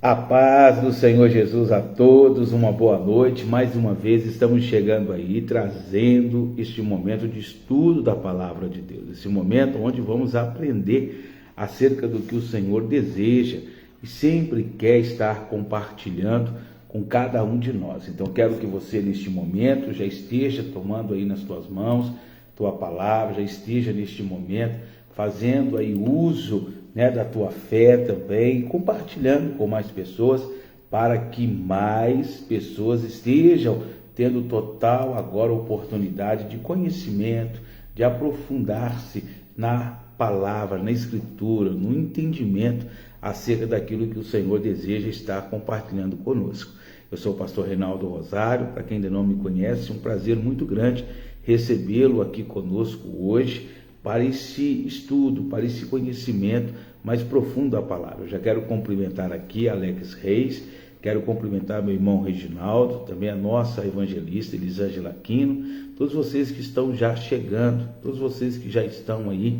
A paz do Senhor Jesus a todos, uma boa noite. Mais uma vez estamos chegando aí, trazendo este momento de estudo da Palavra de Deus. Esse momento onde vamos aprender acerca do que o Senhor deseja e sempre quer estar compartilhando com cada um de nós. Então quero que você neste momento já esteja tomando aí nas tuas mãos tua palavra, já esteja neste momento fazendo aí uso da tua fé também, compartilhando com mais pessoas, para que mais pessoas estejam tendo total agora oportunidade de conhecimento, de aprofundar-se na palavra, na escritura, no entendimento acerca daquilo que o Senhor deseja estar compartilhando conosco. Eu sou o pastor Reinaldo Rosário, para quem ainda não me conhece, um prazer muito grande recebê-lo aqui conosco hoje, para esse estudo, para esse conhecimento mais profundo da palavra. Eu já quero cumprimentar aqui Alex Reis, quero cumprimentar meu irmão Reginaldo, também a nossa evangelista Elisângela Aquino, todos vocês que estão já chegando, todos vocês que já estão aí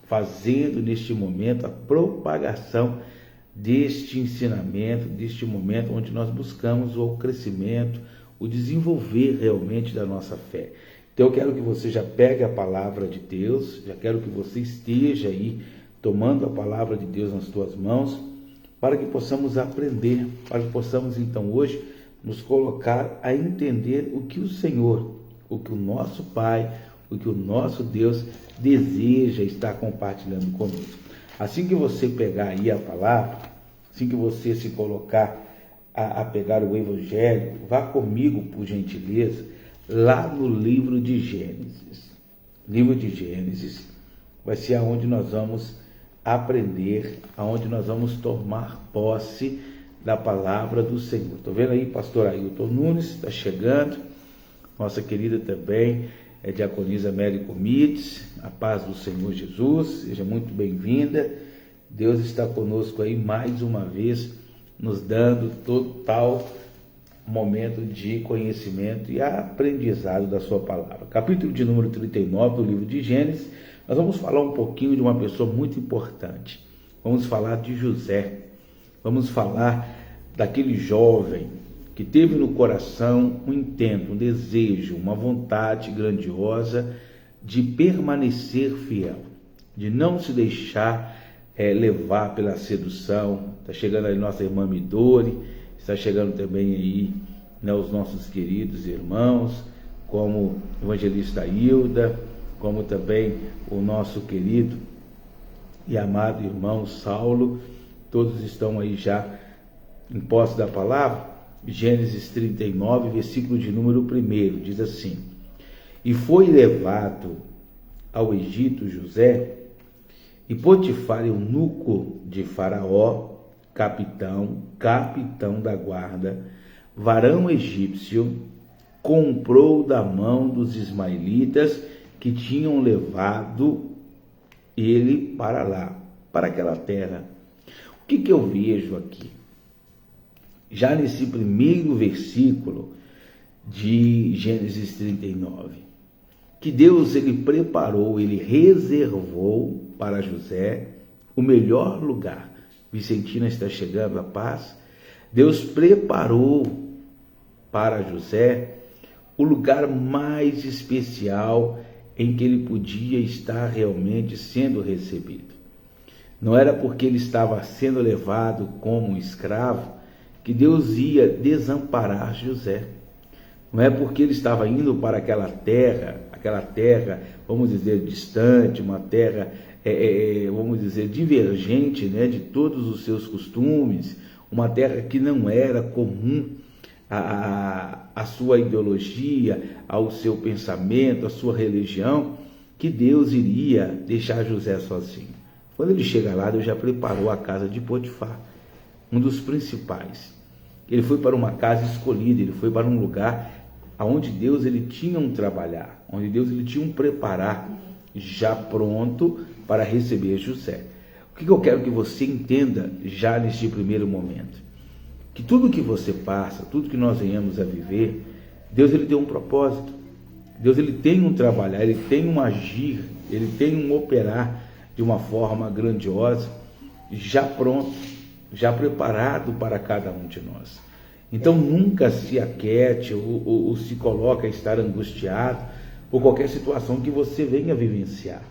fazendo neste momento a propagação deste ensinamento, deste momento onde nós buscamos o crescimento, o desenvolver realmente da nossa fé. Então eu quero que você já pegue a palavra de Deus, já quero que você esteja aí tomando a palavra de Deus nas tuas mãos, para que possamos aprender, para que possamos então hoje nos colocar a entender o que o Senhor, o que o nosso Pai, o que o nosso Deus deseja estar compartilhando conosco. Assim que você pegar aí a palavra, assim que você se colocar a pegar o Evangelho, vá comigo, por gentileza, lá no livro de Gênesis. Livro de Gênesis vai ser aonde nós vamos aprender, aonde nós vamos tomar posse da palavra do Senhor. Estou vendo aí, pastor Ailton Nunes está chegando, nossa querida também é diaconisa Mary Comites. A paz do Senhor Jesus, seja muito bem-vinda. Deus está conosco aí mais uma vez, nos dando total momento de conhecimento e aprendizado da sua palavra. Capítulo de número 39 do livro de Gênesis, nós vamos falar um pouquinho de uma pessoa muito importante. Vamos falar de José. Vamos falar daquele jovem que teve no coração um intento, um desejo, uma vontade grandiosa de permanecer fiel, de não se deixar levar pela sedução. Está chegando aí nossa irmã Midori, está chegando também aí os nossos queridos irmãos, como o evangelista Hilda, como também o nosso querido e amado irmão Saulo. Todos estão aí já em posse da palavra. Gênesis 39, versículo de número 1, diz assim: E foi levado ao Egito José, e Potifar, eunuco de Faraó, capitão da guarda, varão egípcio, comprou da mão dos ismaelitas que tinham levado ele para lá, para aquela terra. O que eu vejo aqui? Já nesse primeiro versículo de Gênesis 39, que Deus ele preparou, ele reservou para José o melhor lugar. Vicentina está chegando, a paz. Deus preparou para José o lugar mais especial em que ele podia estar realmente sendo recebido. Não era porque ele estava sendo levado como um escravo que Deus ia desamparar José. Não é porque ele estava indo para aquela terra, vamos dizer, distante, uma terra, vamos dizer, divergente, de todos os seus costumes, uma terra que não era comum à sua ideologia, ao seu pensamento, à sua religião, que Deus iria deixar José sozinho. Quando ele chega lá, Deus já preparou a casa de Potifar, um dos principais. Ele foi para uma casa escolhida, ele foi para um lugar onde Deus ele tinha um trabalhar, onde Deus ele tinha um preparar já pronto para receber José. O que eu quero que você entenda já neste primeiro momento? Que tudo que você passa, tudo que nós venhamos a viver, Deus ele tem um propósito. Deus ele tem um trabalhar, ele tem um agir, ele tem um operar de uma forma grandiosa, já pronto. já preparado para cada um de nós. Então nunca se aquete ou se coloque a estar angustiado por qualquer situação que você venha vivenciar.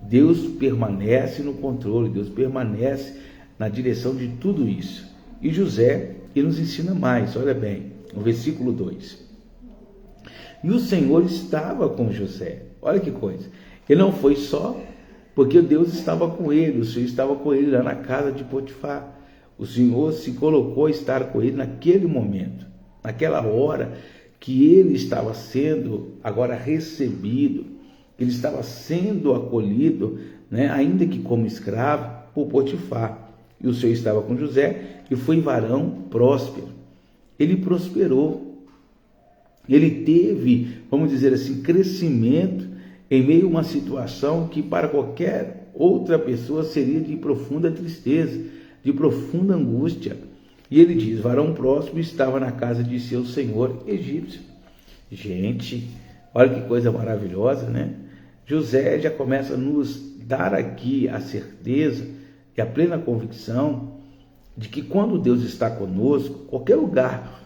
Deus permanece no controle, Deus permanece na direção de tudo isso. E José, ele nos ensina mais, olha bem, no versículo 2. E o Senhor estava com José. Olha que coisa. Ele não foi só porque Deus estava com ele, o Senhor estava com ele lá na casa de Potifar. O Senhor se colocou a estar com ele naquele momento, naquela hora que ele estava sendo agora recebido, ele estava sendo acolhido, né, ainda que como escravo, por Potifar. E o Senhor estava com José, que foi varão próspero. Ele prosperou. Ele teve, vamos dizer assim, crescimento em meio a uma situação que para qualquer outra pessoa seria de profunda tristeza, de profunda angústia. E ele diz, varão próspero estava na casa de seu senhor egípcio. Gente, olha que coisa maravilhosa, né? José já começa a nos dar aqui a certeza e a plena convicção de que quando Deus está conosco, qualquer lugar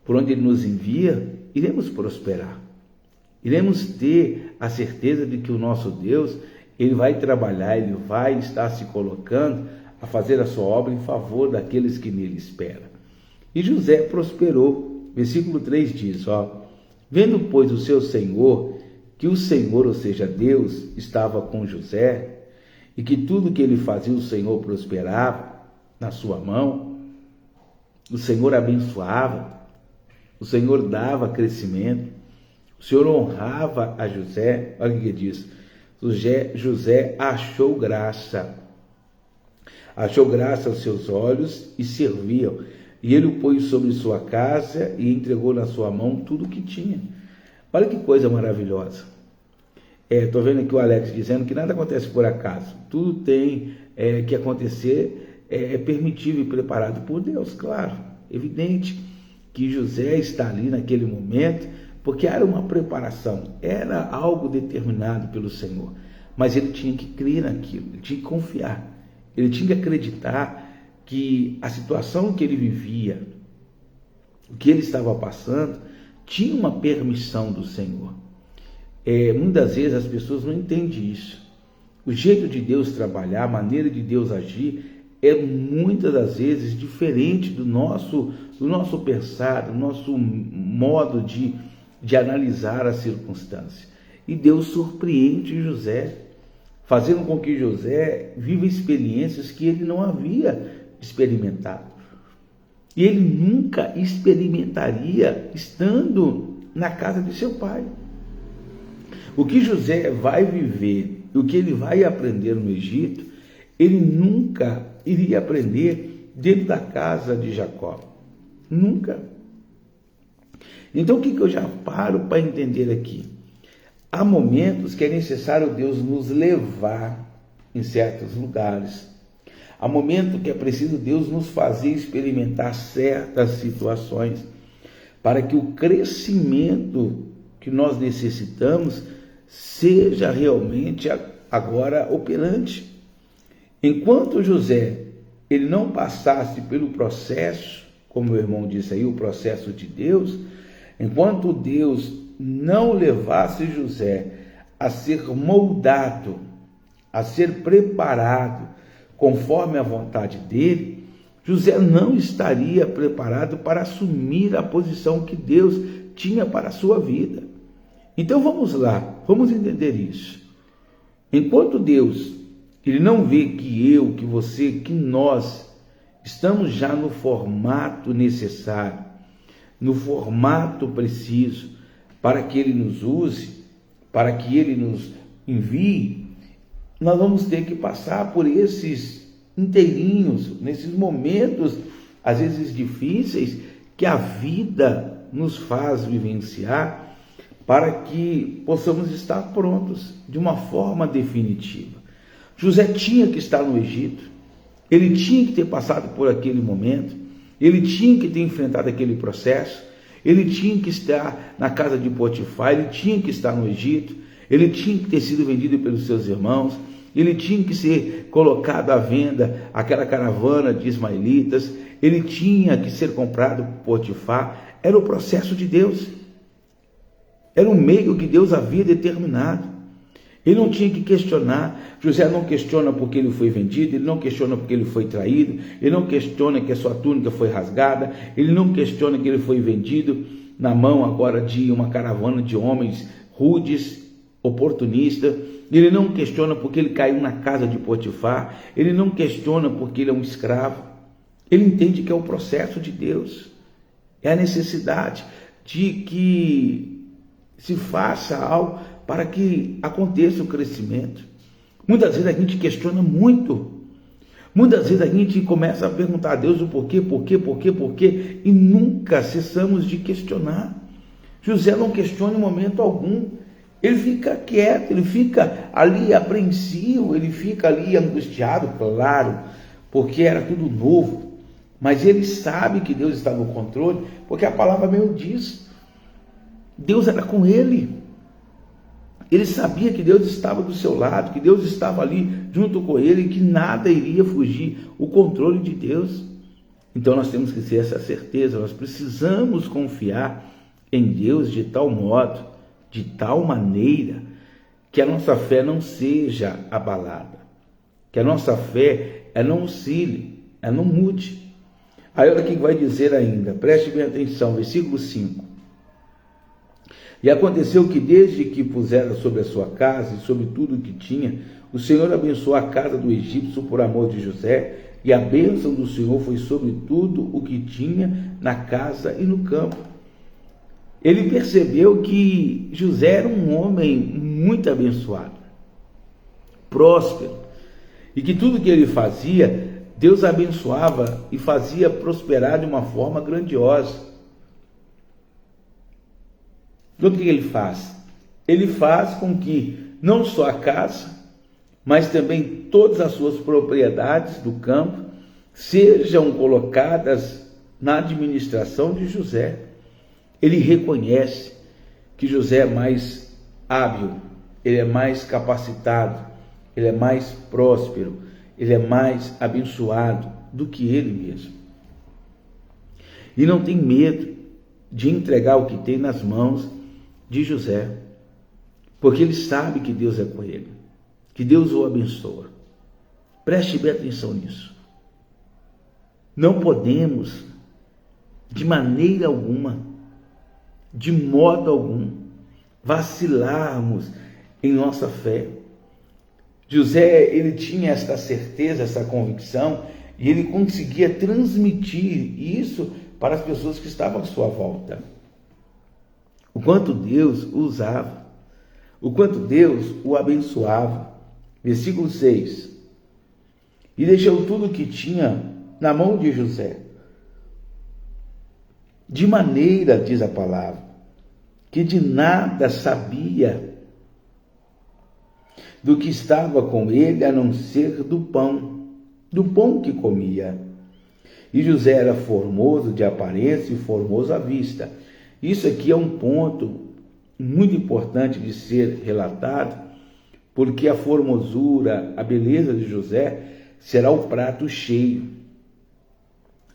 por onde Ele nos envia, iremos prosperar. Iremos ter a certeza de que o nosso Deus, Ele vai trabalhar, Ele vai estar se colocando a fazer a sua obra em favor daqueles que nele esperam. E José prosperou. Versículo 3 diz, vendo, pois, o seu senhor, que o Senhor, ou seja, Deus, estava com José, e que tudo que ele fazia, o Senhor prosperava na sua mão, o Senhor abençoava, o Senhor dava crescimento, o Senhor honrava a José. Olha o que diz, José achou graça aos seus olhos e serviam. E ele o pôs sobre sua casa e entregou na sua mão tudo o que tinha. Olha que coisa maravilhosa. Estou vendo aqui o Alex dizendo que nada acontece por acaso. Tudo tem que acontecer, é permitido e preparado por Deus. Claro, evidente que José está ali naquele momento, porque era uma preparação, era algo determinado pelo Senhor. Mas ele tinha que crer naquilo, ele tinha que confiar. Ele tinha que acreditar que a situação que ele vivia, o que ele estava passando, tinha uma permissão do Senhor. Muitas vezes as pessoas não entendem isso. O jeito de Deus trabalhar, a maneira de Deus agir, é muitas das vezes diferente do nosso pensar, do nosso modo de analisar a circunstância. E Deus surpreende José, fazendo com que José viva experiências que ele não havia experimentado. E ele nunca experimentaria estando na casa de seu pai. O que José vai viver, o que ele vai aprender no Egito, ele nunca iria aprender dentro da casa de Jacó. Nunca. Então o que eu já paro para entender aqui? Há momentos que é necessário Deus nos levar em certos lugares. Há momentos que é preciso Deus nos fazer experimentar certas situações para que o crescimento que nós necessitamos seja realmente agora operante. Enquanto José ele não passasse pelo processo, como o irmão disse aí, o processo de Deus, enquanto Deus não levasse José a ser moldado, a ser preparado conforme a vontade dele, José não estaria preparado para assumir a posição que Deus tinha para a sua vida. Então vamos lá, vamos entender isso. Enquanto Deus, ele não vê que eu, que você, que nós estamos já no formato necessário, no formato preciso, para que ele nos use, para que ele nos envie, nós vamos ter que passar por esses inteirinhos, nesses momentos, às vezes difíceis, que a vida nos faz vivenciar, para que possamos estar prontos de uma forma definitiva. José tinha que estar no Egito, ele tinha que ter passado por aquele momento, ele tinha que ter enfrentado aquele processo, ele tinha que estar na casa de Potifar, ele tinha que estar no Egito, ele tinha que ter sido vendido pelos seus irmãos, ele tinha que ser colocado à venda, aquela caravana de ismaelitas, ele tinha que ser comprado por Potifar. Era o processo de Deus, era o meio que Deus havia determinado. Ele não tinha que questionar. José não questiona porque ele foi vendido, ele não questiona porque ele foi traído, ele não questiona que a sua túnica foi rasgada, ele não questiona que ele foi vendido na mão agora de uma caravana de homens rudes, oportunistas. Ele não questiona porque ele caiu na casa de Potifar, ele não questiona porque ele é um escravo. Ele entende que é o processo de Deus, é a necessidade de que se faça algo para que aconteça o crescimento. Muitas vezes a gente questiona muito. Muitas vezes a gente começa a perguntar a Deus o porquê, e nunca cessamos de questionar. José não questiona em momento algum. Ele fica quieto, ele fica ali apreensivo, ele fica ali angustiado, claro, porque era tudo novo. Mas ele sabe que Deus está no controle, porque a palavra mesmo diz. Deus era com ele. Ele sabia que Deus estava do seu lado, que Deus estava ali junto com ele, que nada iria fugir o controle de Deus. Então nós temos que ter essa certeza, nós precisamos confiar em Deus de tal modo, de tal maneira, que a nossa fé não seja abalada, que a nossa fé não oscile, não mude. Aí olha o que vai dizer ainda, preste bem atenção, versículo 5. E aconteceu que desde que pusera sobre a sua casa e sobre tudo o que tinha, o Senhor abençoou a casa do egípcio por amor de José, e a bênção do Senhor foi sobre tudo o que tinha na casa e no campo. Ele percebeu que José era um homem muito abençoado, próspero, e que tudo que ele fazia, Deus abençoava e fazia prosperar de uma forma grandiosa. Então o que ele faz? Ele faz com que não só a casa, mas também todas as suas propriedades do campo sejam colocadas na administração de José. Ele reconhece que José é mais hábil, ele é mais capacitado, ele é mais próspero, ele é mais abençoado do que ele mesmo. E não tem medo de entregar o que tem nas mãos de José, porque ele sabe que Deus é com ele, que Deus o abençoa. Preste bem atenção nisso. Não podemos, de maneira alguma, de modo algum, vacilarmos em nossa fé. José, ele tinha esta certeza, essa convicção, e ele conseguia transmitir isso para as pessoas que estavam à sua volta. O quanto Deus o usava, o quanto Deus o abençoava. Versículo 6. E deixou tudo o que tinha na mão de José, de maneira, diz a palavra, que de nada sabia do que estava com ele, a não ser do pão que comia. E José era formoso de aparência e formoso à vista. Isso aqui é um ponto muito importante de ser relatado, porque a formosura, a beleza de José será o prato cheio,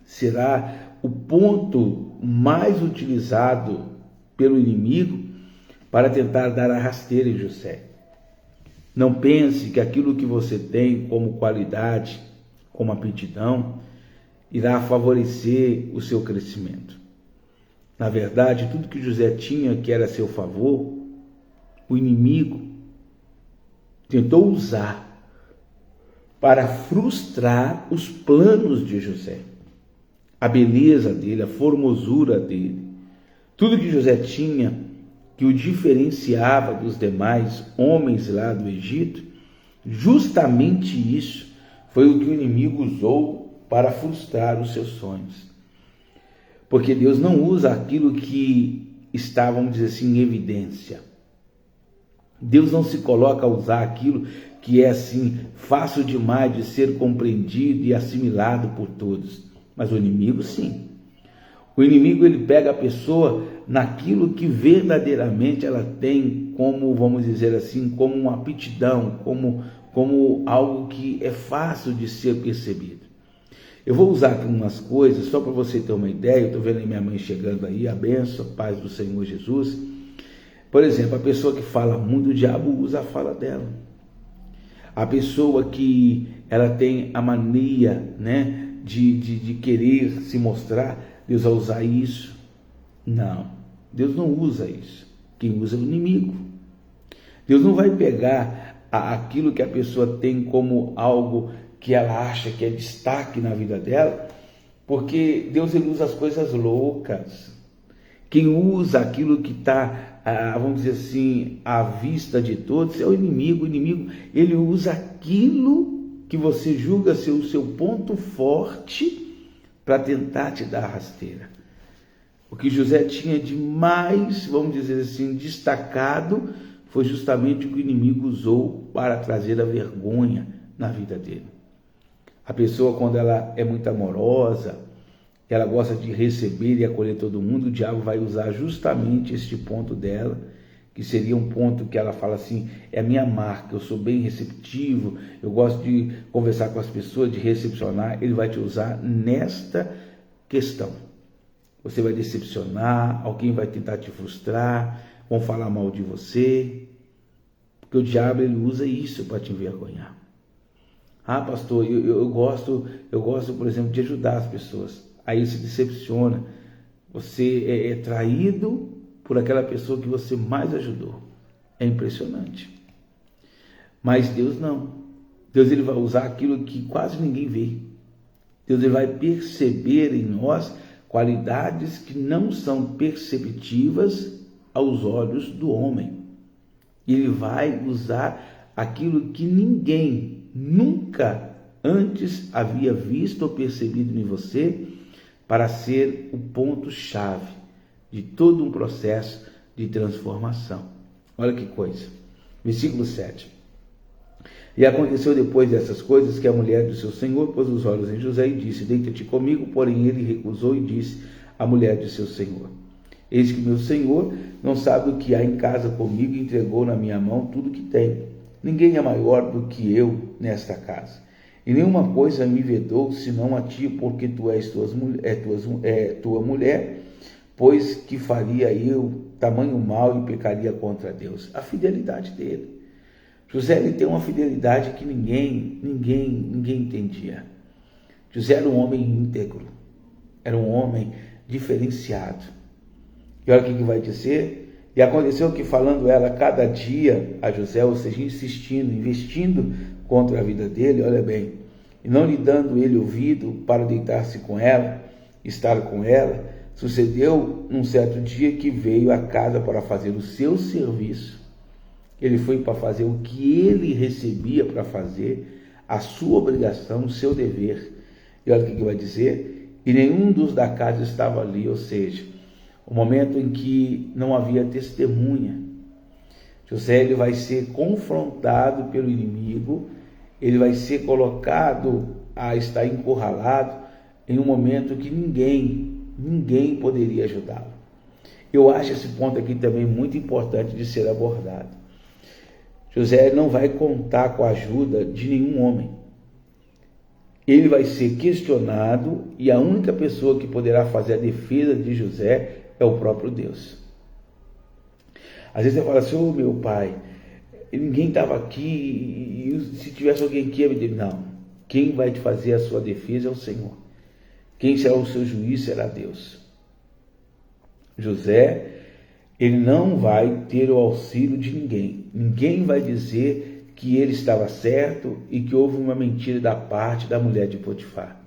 será o ponto mais utilizado pelo inimigo para tentar dar a rasteira em José. Não pense que aquilo que você tem como qualidade, como aptidão, irá favorecer o seu crescimento. Na verdade, tudo que José tinha que era a seu favor, o inimigo tentou usar para frustrar os planos de José. A beleza dele, a formosura dele, tudo que José tinha que o diferenciava dos demais homens lá do Egito, justamente isso foi o que o inimigo usou para frustrar os seus sonhos. Porque Deus não usa aquilo que está, vamos dizer assim, em evidência. Deus não se coloca a usar aquilo que é assim, fácil demais de ser compreendido e assimilado por todos. Mas o inimigo sim. O inimigo, ele pega a pessoa naquilo que verdadeiramente ela tem como, vamos dizer assim, como uma aptidão, como como algo que é fácil de ser percebido. Eu vou usar aqui umas coisas, só para você ter uma ideia. Eu estou vendo aí minha mãe chegando aí, a bênção, a paz do Senhor Jesus. Por exemplo, a pessoa que fala muito, o diabo usa a fala dela. A pessoa que ela tem a mania, né, de querer se mostrar, Deus vai usar isso. Não, Deus não usa isso. Quem usa é o inimigo. Deus não vai pegar aquilo que a pessoa tem como algo que ela acha que é destaque na vida dela, porque Deus ele usa as coisas loucas. Quem usa aquilo que está, vamos dizer assim, à vista de todos é o inimigo. O inimigo, ele usa aquilo que você julga ser o seu ponto forte para tentar te dar rasteira. O que José tinha de mais, vamos dizer assim, destacado, foi justamente o que o inimigo usou para trazer a vergonha na vida dele. A pessoa, quando ela é muito amorosa, ela gosta de receber e acolher todo mundo, o diabo vai usar justamente este ponto dela, que seria um ponto que ela fala assim, é a minha marca, eu sou bem receptivo, eu gosto de conversar com as pessoas, de recepcionar. Ele vai te usar nesta questão. Você vai decepcionar, alguém vai tentar te frustrar, vão falar mal de você, porque o diabo ele usa isso para te envergonhar. Ah, pastor, eu gosto, por exemplo, de ajudar as pessoas. Aí se decepciona. Você é traído por aquela pessoa que você mais ajudou. É impressionante. Mas Deus não. Deus ele vai usar aquilo que quase ninguém vê. Deus ele vai perceber em nós qualidades que não são perceptivas aos olhos do homem. Ele vai usar aquilo que ninguém nunca antes havia visto ou percebido em você para ser o ponto-chave de todo um processo de transformação. Olha que coisa. Versículo 7. E aconteceu depois dessas coisas que a mulher do seu senhor pôs os olhos em José e disse, deita-te comigo, porém ele recusou e disse à mulher de seu senhor, eis que meu senhor não sabe o que há em casa comigo e entregou na minha mão tudo que tem. Ninguém é maior do que eu nesta casa. E nenhuma coisa me vedou, senão a ti, porque tu és tua mulher, pois que faria eu tamanho mal e pecaria contra Deus. A fidelidade dele. José ele tem uma fidelidade que ninguém entendia. José era um homem íntegro, era um homem diferenciado. E olha o que vai dizer. E aconteceu que, falando ela cada dia a José, ou seja, insistindo, investindo contra a vida dele, olha bem, e não lhe dando ele ouvido para deitar-se com ela, estar com ela, sucedeu num certo dia que veio à casa para fazer o seu serviço. Ele foi para fazer o que ele recebia para fazer, a sua obrigação, o seu dever. E olha o que vai dizer, e nenhum dos da casa estava ali, ou seja, o momento em que não havia testemunha. José ele vai ser confrontado pelo inimigo, ele vai ser colocado a estar encurralado em um momento que ninguém poderia ajudá-lo. Eu acho esse ponto aqui também muito importante de ser abordado. José não vai contar com a ajuda de nenhum homem. Ele vai ser questionado e a única pessoa que poderá fazer a defesa de José é o próprio Deus. Às vezes você fala assim, ô meu pai, ninguém estava aqui, e se tivesse alguém aqui, não. Quem vai te fazer a sua defesa é o Senhor. Quem será o seu juiz será Deus. José, ele não vai ter o auxílio de ninguém. Ninguém vai dizer que ele estava certo e que houve uma mentira da parte da mulher de Potifar.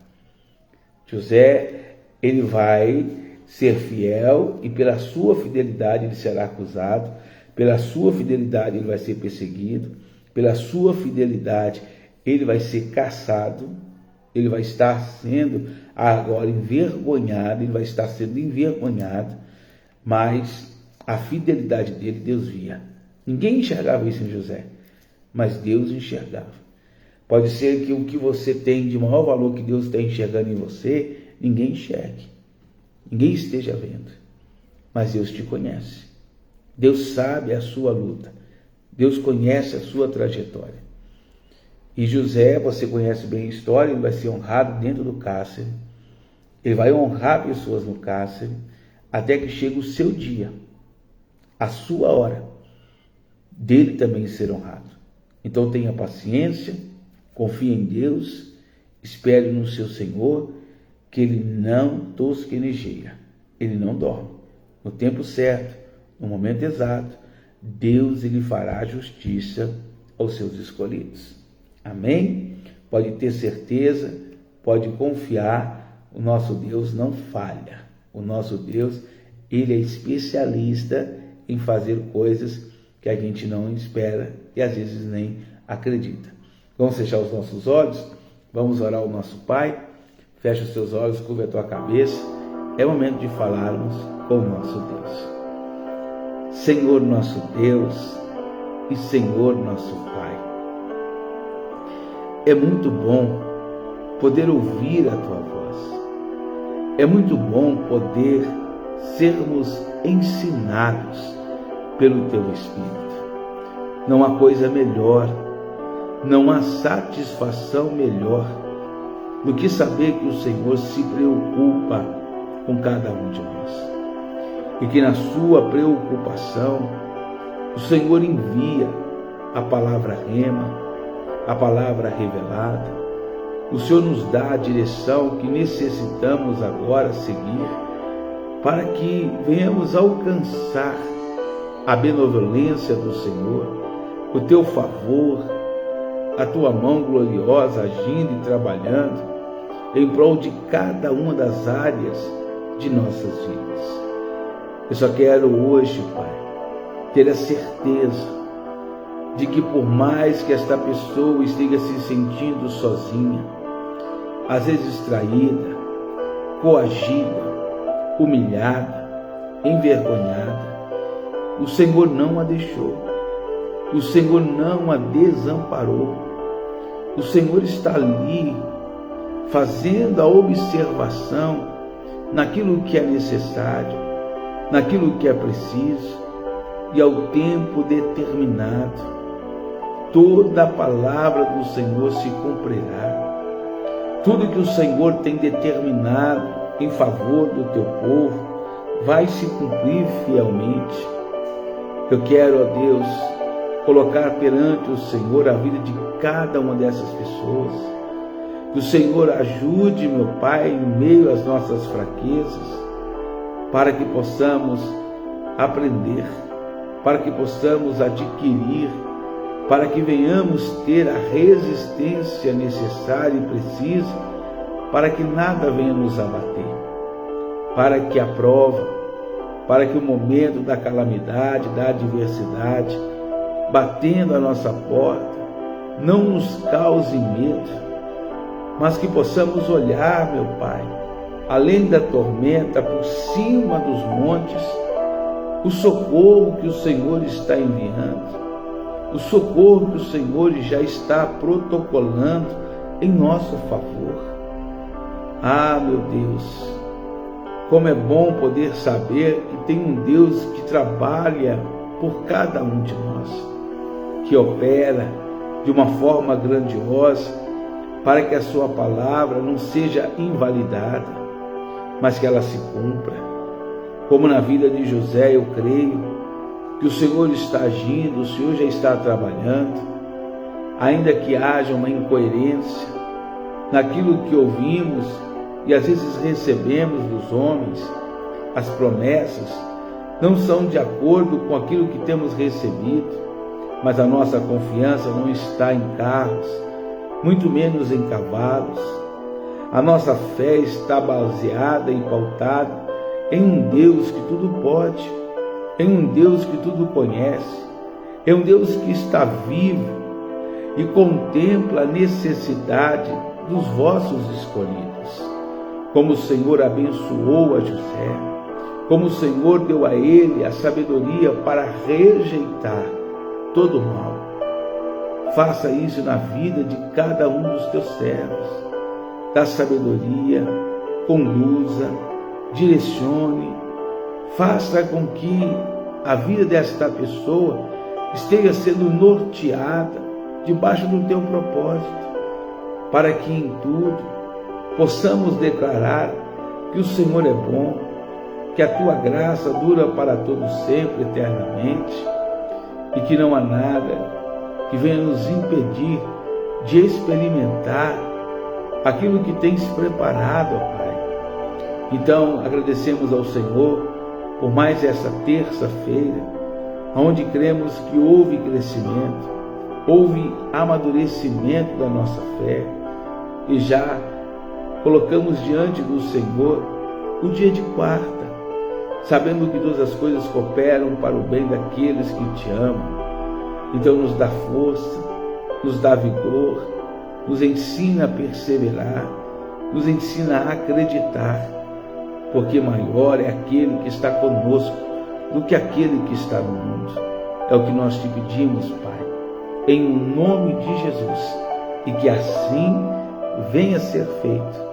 José, ele vai ser fiel e pela sua fidelidade ele será acusado, pela sua fidelidade ele vai ser perseguido, pela sua fidelidade ele vai ser caçado, ele vai estar sendo agora envergonhado, ele vai estar sendo envergonhado, mas a fidelidade dele Deus via. Ninguém enxergava isso em José, mas Deus enxergava. Pode ser que o que você tem de maior valor que Deus está enxergando em você, ninguém enxergue. Ninguém esteja vendo, mas Deus te conhece. Deus sabe a sua luta. Deus conhece a sua trajetória. E José, você conhece bem a história, ele vai ser honrado dentro do cárcere. Ele vai honrar pessoas no cárcere até que chegue o seu dia, a sua hora, dele também ser honrado. Então tenha paciência, confie em Deus, espere no seu Senhor, que Ele não tosquenejeia, Ele não dorme. No tempo certo, no momento exato, Deus Ele fará justiça aos seus escolhidos. Amém? Pode ter certeza, pode confiar, o nosso Deus não falha. O nosso Deus, Ele é especialista em fazer coisas que a gente não espera e às vezes nem acredita. Vamos fechar os nossos olhos, vamos orar ao nosso Pai. Fecha os teus olhos, curva a tua cabeça. É momento de falarmos com o nosso Deus. Senhor nosso Deus e Senhor nosso Pai, é muito bom poder ouvir a tua voz. É muito bom poder sermos ensinados pelo teu Espírito. Não há coisa melhor, não há satisfação melhor do que saber que o Senhor se preocupa com cada um de nós. E que na sua preocupação, o Senhor envia a palavra rema, a palavra revelada. O Senhor nos dá a direção que necessitamos agora seguir para que venhamos alcançar a benevolência do Senhor, o teu favor, a tua mão gloriosa agindo e trabalhando em prol de cada uma das áreas de nossas vidas. Eu só quero hoje, Pai, ter a certeza de que por mais que esta pessoa esteja se sentindo sozinha, às vezes traída, coagida, humilhada, envergonhada, o Senhor não a deixou, o Senhor não a desamparou, o Senhor está ali fazendo a observação naquilo que é necessário, naquilo que é preciso, e ao tempo determinado, toda a palavra do Senhor se cumprirá. Tudo que o Senhor tem determinado em favor do teu povo vai se cumprir fielmente. Eu quero, ó Deus, colocar perante o Senhor a vida de cada uma dessas pessoas. Que o Senhor ajude, meu Pai, em meio às nossas fraquezas, para que possamos aprender, para que possamos adquirir, para que venhamos ter a resistência necessária e precisa, para que nada venha nos abater, para que a prova, para que o momento da calamidade, da adversidade, batendo a nossa porta, não nos cause medo, mas que possamos olhar, meu Pai, além da tormenta, por cima dos montes, o socorro que o Senhor está enviando, o socorro que o Senhor já está protocolando em nosso favor. Ah, meu Deus, como é bom poder saber que tem um Deus que trabalha por cada um de nós, que opera de uma forma grandiosa para que a sua palavra não seja invalidada, mas que ela se cumpra. Como na vida de José, eu creio que o Senhor está agindo, o Senhor já está trabalhando, ainda que haja uma incoerência naquilo que ouvimos e às vezes recebemos dos homens. As promessas não são de acordo com aquilo que temos recebido, mas a nossa confiança não está em carros, muito menos em cavalos. A nossa fé está baseada e pautada em um Deus que tudo pode, em um Deus que tudo conhece, é um Deus que está vivo e contempla a necessidade dos vossos escolhidos. Como o Senhor abençoou a José, como o Senhor deu a ele a sabedoria para rejeitar todo o mal. Faça isso na vida de cada um dos teus servos. Dá sabedoria, conduza, direcione, faça com que a vida desta pessoa esteja sendo norteada debaixo do teu propósito, para que em tudo possamos declarar que o Senhor é bom, que a tua graça dura para todos sempre, eternamente, e que não há nada que venha nos impedir de experimentar aquilo que tens preparado, ó Pai. Então, agradecemos ao Senhor por mais essa terça-feira, onde cremos que houve crescimento, houve amadurecimento da nossa fé, e já colocamos diante do Senhor o dia de quarta, sabendo que todas as coisas cooperam para o bem daqueles que te amam. Então nos dá força, nos dá vigor, nos ensina a perseverar, nos ensina a acreditar, porque maior é aquele que está conosco do que aquele que está no mundo. É o que nós te pedimos, Pai, em nome de Jesus, e que assim venha a ser feito.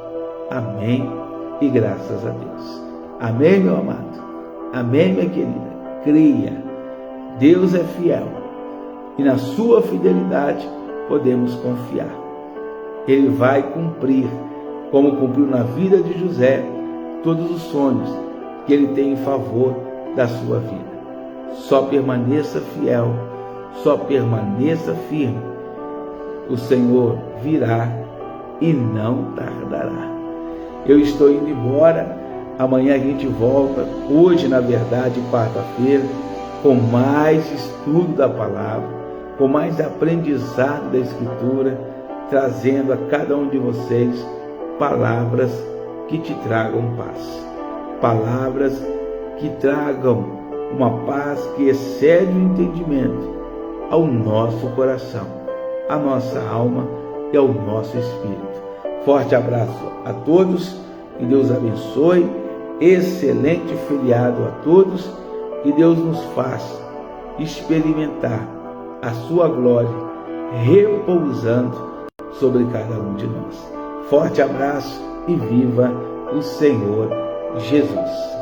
Amém e graças a Deus. Amém, meu amado. Amém, minha querida. Creia, Deus é fiel e na sua fidelidade podemos confiar. Ele vai cumprir, como cumpriu na vida de José, todos os sonhos que ele tem em favor da sua vida. Só permaneça fiel, só permaneça firme. O Senhor virá e não tardará. Eu estou indo embora. Amanhã a gente volta, hoje na verdade, quarta-feira, com mais estudo da palavra, com mais aprendizado da Escritura, trazendo a cada um de vocês palavras que te tragam paz. Palavras que tragam uma paz que excede o entendimento ao nosso coração, à nossa alma e ao nosso espírito. Forte abraço a todos, que Deus abençoe, excelente feriado a todos, que Deus nos faça experimentar a sua glória repousando sobre cada um de nós. Forte abraço e viva o Senhor Jesus.